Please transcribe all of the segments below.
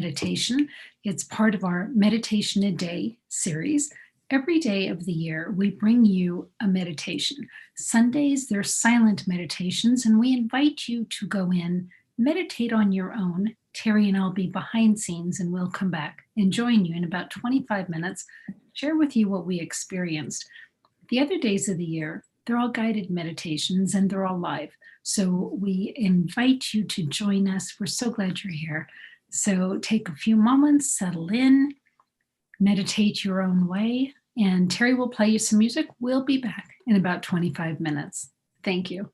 meditation. It's part of our Meditation a Day series. Every day of the year, we bring you a meditation. Sundays, they're silent meditations, and we invite you to go in, meditate on your own. Teri and I'll be behind scenes, and we'll come back and join you in about 25 minutes, share with you what we experienced. The other days of the year, they're all guided meditations and they're all live. So we invite you to join us. We're so glad you're here. So take a few moments, settle in, meditate your own way, and Teri will play you some music. We'll be back in about 25 minutes. Thank you.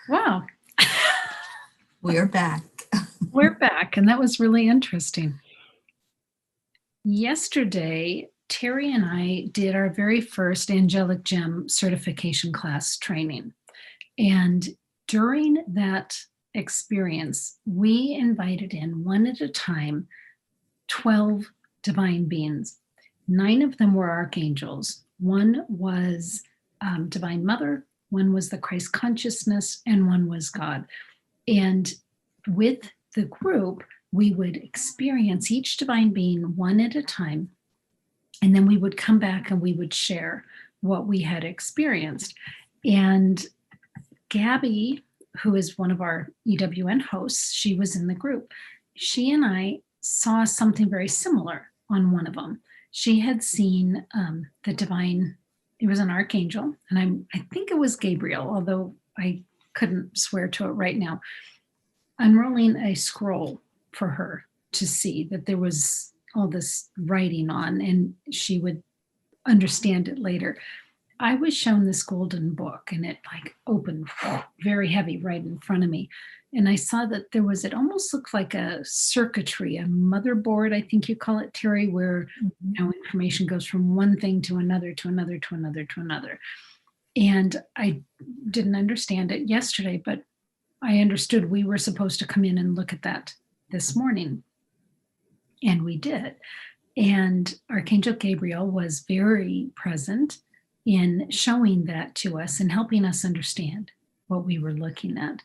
Wow. We are back. We're back, and that was really interesting. Yesterday, Teri and I did our very first Angelic Gem certification class training. And during that experience, we invited in one at a time 12 divine beings. 9 of them were archangels. One was Divine Mother, one was the Christ consciousness, and one was God. And with the group, we would experience each divine being one at a time. And then we would come back and we would share what we had experienced. And Gabby, who is one of our EWN hosts, she was in the group. She and I saw something very similar on one of them. She had seen the divine, it was an archangel, and I think it was Gabriel, although I couldn't swear to it right now, unrolling a scroll for her to see that there was all this writing on, and she would understand it later. I was shown this golden book, and it like opened very heavy right in front of me. And I saw that there was, it almost looked like a circuitry, a motherboard, I think you call it, Teri, where information goes from one thing to another, to another, to another, to another. And I didn't understand it yesterday, but I understood we were supposed to come in and look at that this morning. And we did. And Archangel Gabriel was very present in showing that to us and helping us understand what we were looking at.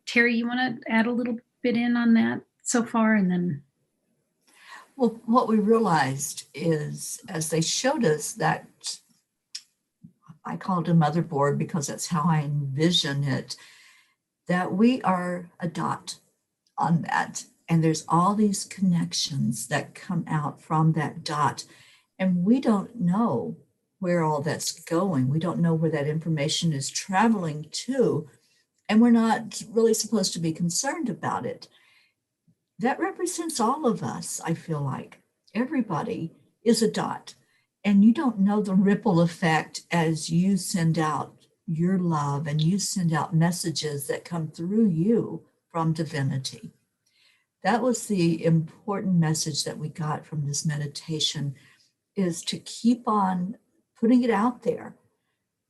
Teri, you want to add a little bit in on that so far, and then? Well, what we realized is, as they showed us that, I call it a motherboard because that's how I envision it, that we are a dot on that. And there's all these connections that come out from that dot. And we don't know where all that's going. We don't know where that information is traveling to. And we're not really supposed to be concerned about it. That represents all of us, I feel like. Everybody is a dot. And you don't know the ripple effect as you send out your love and you send out messages that come through you from divinity. That was the important message that we got from this meditation, is to keep on putting it out there.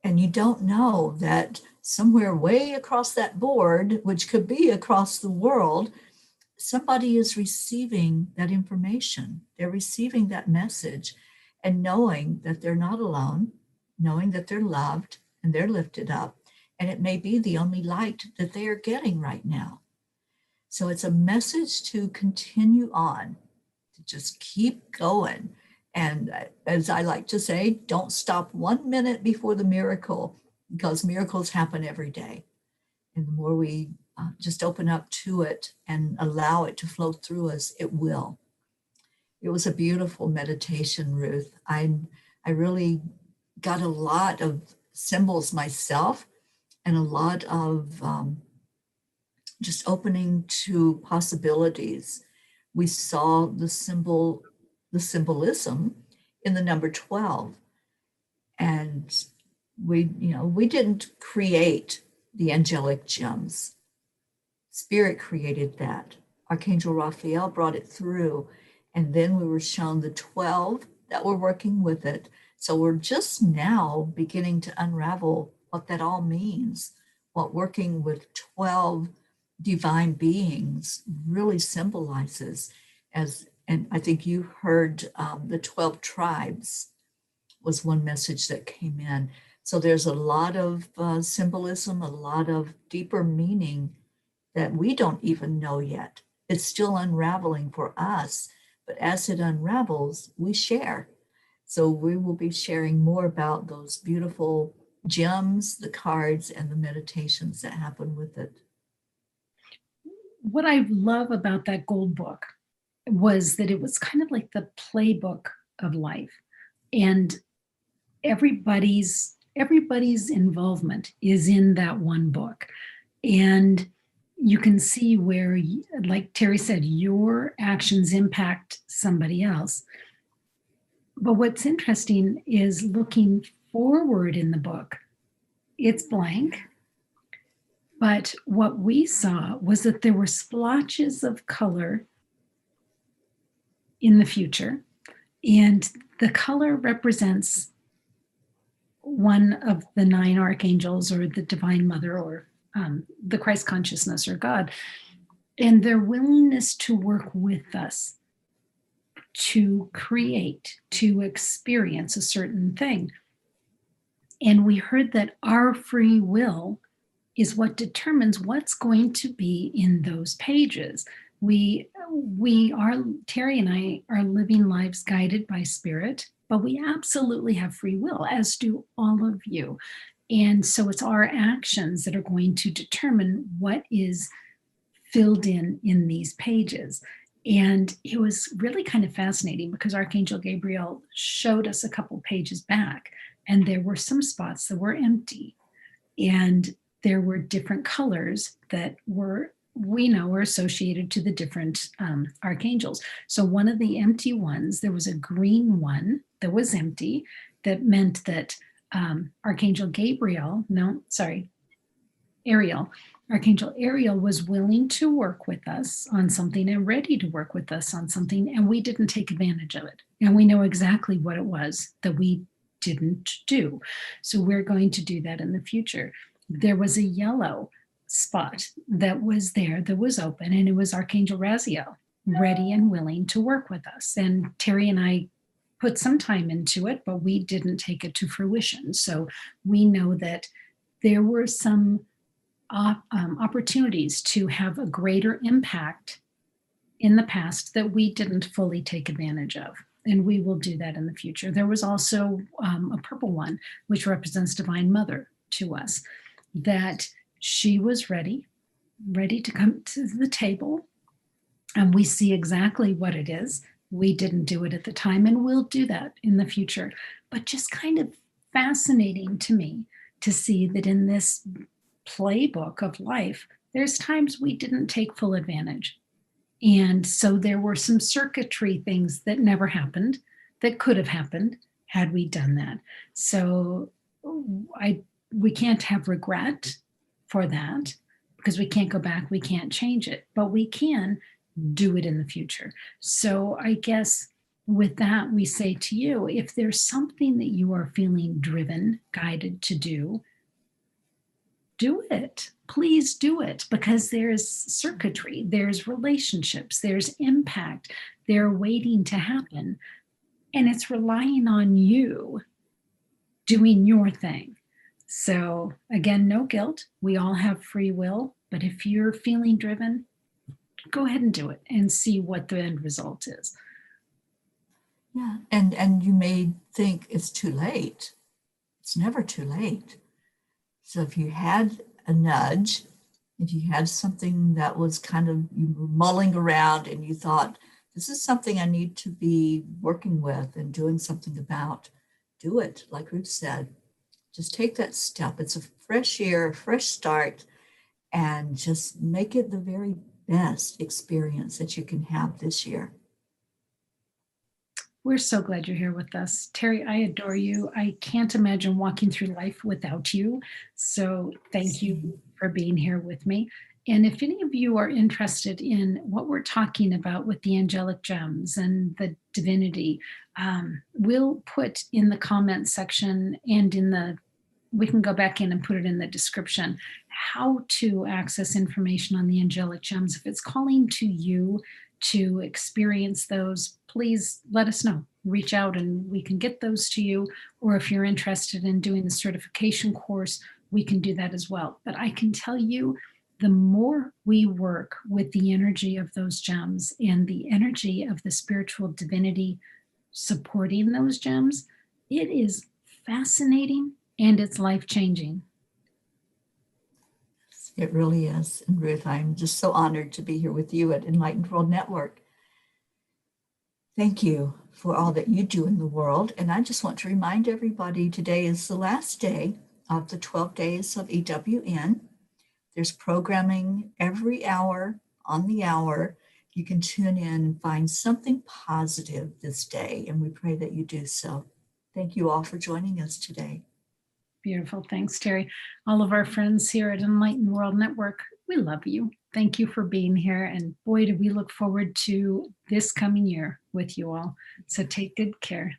And you don't know that somewhere way across that board, which could be across the world, somebody is receiving that information. They're receiving that message and knowing that they're not alone, knowing that they're loved and they're lifted up. And it may be the only light that they are getting right now. So it's a message to continue on, to just keep going. And as I like to say, don't stop 1 minute before the miracle, because miracles happen every day. And the more we just open up to it and allow it to flow through us, it will. It was a beautiful meditation, Ruth. I really got a lot of symbols myself, and a lot of just opening to possibilities. We saw the symbolism in the number 12. And we didn't create the angelic gems. Spirit created that. Archangel Raphael brought it through. And then we were shown the 12 that were working with it. So we're just now beginning to unravel what that all means, what working with 12 divine beings really symbolizes. And I think you heard the 12 tribes was one message that came in. So there's a lot of symbolism, a lot of deeper meaning that we don't even know yet. It's still unraveling for us, but as it unravels, we share. So we will be sharing more about those beautiful gems, the cards, and the meditations that happen with it. What I love about that gold book was that it was kind of like the playbook of life, and everybody's involvement is in that one book. And you can see where, like Teri said, your actions impact somebody else. But what's interesting is looking forward in the book, it's blank, But what we saw was that there were splotches of color in the future, and the color represents one of the nine archangels or the Divine Mother or the Christ consciousness or God, and their willingness to work with us to create, to experience a certain thing. And we heard that our free will is what determines what's going to be in those pages. We are, Teri and I are living lives guided by spirit, but we absolutely have free will, as do all of you. And so it's our actions that are going to determine what is filled in these pages. And it was really kind of fascinating because Archangel Gabriel showed us a couple pages back, and there were some spots that were empty. And there were different colors that we know were associated to the different archangels. So one of the empty ones, there was a green one that was empty, that meant that Archangel Gabriel, no, sorry, Ariel, Archangel Ariel was willing to work with us on something and ready to work with us on something, and we didn't take advantage of it. And we know exactly what it was that we didn't do. So we're going to do that in the future. There was a yellow spot that was there that was open, and it was Archangel Raziel, ready and willing to work with us. And Teri and I put some time into it, but we didn't take it to fruition. So we know that there were some opportunities to have a greater impact in the past that we didn't fully take advantage of. And we will do that in the future. There was also a purple one, which represents Divine Mother to us, that she was ready to come to the table. And we see exactly what it is. We didn't do it at the time, and we'll do that in the future. But just kind of fascinating to me to see that in this playbook of life, there's times we didn't take full advantage. And so there were some circuitry things that never happened that could have happened had we done that. So we can't have regret for that because we can't go back, we can't change it, but we can do it in the future. So I guess with that, we say to you, if there's something that you are feeling driven, guided to do it. Please do it, because there's circuitry, there's relationships, there's impact, they're waiting to happen. And it's relying on you doing your thing. So again, no guilt. We all have free will, but if you're feeling driven, go ahead and do it and see what the end result is. Yeah, and you may think it's too late. It's never too late. So if you had a nudge, if you had something that was kind of, you were mulling around and you thought, this is something I need to be working with and doing something about, do it. Like Ruth said, just take that step. It's a fresh year, a fresh start, and just make it the very best experience that you can have this year. We're so glad you're here with us. Teri, I adore you. I can't imagine walking through life without you. So thank you for being here with me. And if any of you are interested in what we're talking about with the angelic gems and the divinity, we'll put in the comment section and we can go back in and put it in the description, how to access information on the angelic gems. If it's calling to you to experience those, please let us know. Reach out and we can get those to you. Or if you're interested in doing the certification course, we can do that as well. But I can tell you, the more we work with the energy of those gems and the energy of the spiritual divinity supporting those gems, it is fascinating and it's life-changing. It really is. And Ruth, I'm just so honored to be here with you at Enlightened World Network. Thank you for all that you do in the world. And I just want to remind everybody today is the last day of the 12 days of EWN. There's programming every hour on the hour. You can tune in and find something positive this day, and we pray that you do so. Thank you all for joining us today. Beautiful. Thanks, Terry. All of our friends here at Enlightened World Network, we love you. Thank you for being here. And boy, do we look forward to this coming year with you all. So take good care.